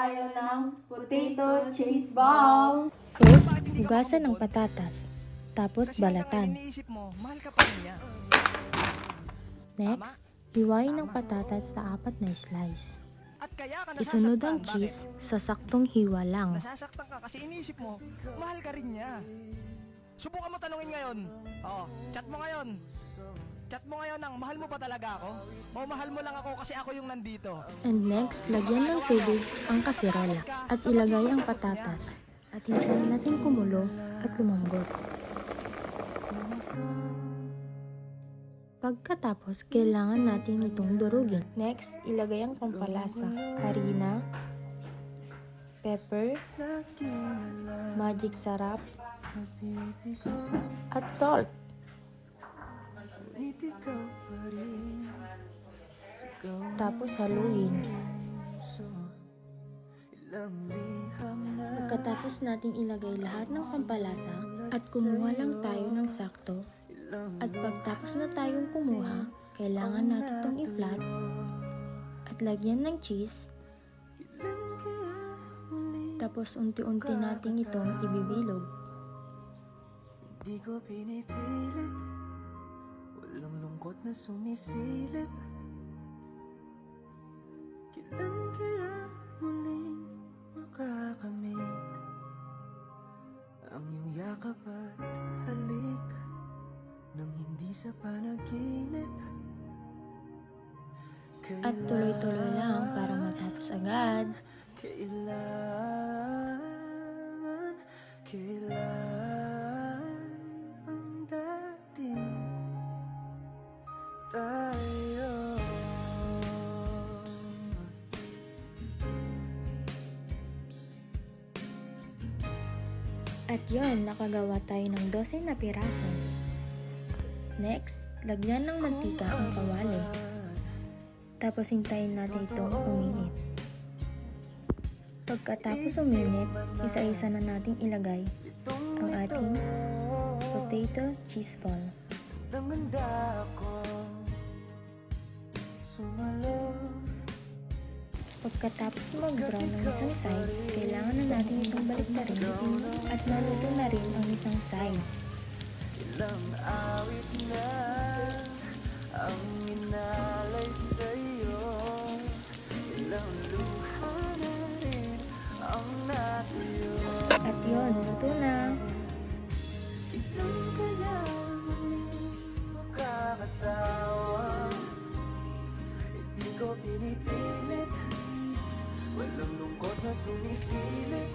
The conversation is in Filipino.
tayo ng potato cheese ball. First, hugasan ng patatas. Tapos balatan. Iniisip mo, mahal ka pa rin niya. Next, hiwain ng patatas sa 4 na slice. At kaya ka Isunod ang nasasaktan. cheese sa saktong hiwa lang. Nasasaktan ka kasi iniisip mo, mahal ka rin niya. Subukan mo tanungin ngayon. Chat mo ngayon. Chat mo ngayon ng mahal mo pa talaga ako? O mahal mo lang ako kasi ako yung nandito? And next, lagyan ng tubig ang kaserola at ilagay ang patatas. At hintayin natin kumulo at lumambot. Pagkatapos, kailangan natin itong durugin. Next, ilagay ang pampalasa, harina, pepper, magic sarap, at salt. Tapos haluin. Pagkatapos nating ilagay lahat ng pampalasa at kumuha lang tayo ng sakto. At pagtapos na tayong kumuha, kailangan natin itong i-flat at lagyan ng cheese. Tapos unti-unti natin itong ibibilog. Di ko pinipilit, walang lungkot na sumisilip. Kailan kaya muling makakamit ang iyong yakap at halik nang hindi sa panaginip? At tuloy-tuloy lang para matapos agad. Kailan ang dating tayo? At yon, nakagawa tayo ng 12 na piraso. Next, lagyan ng mantika ang kawali. Tapos hintayin natin itong uminit. Pagkatapos uminit, isa-isa na nating ilagay ang ating potato cheese ball. Namanda ako sumalo. Pagkatapos mag-brown ng isang side, kailangan na natin itong baliktarin at maluto na rin ang isang side. Ilang awit na ang inalay sa'yo, ilang luha na rin ang natuyo. At yon, luto na! Kailan kaya muling makakatawa? Hindi ko pinipilit, walang lungkot na sumisilip.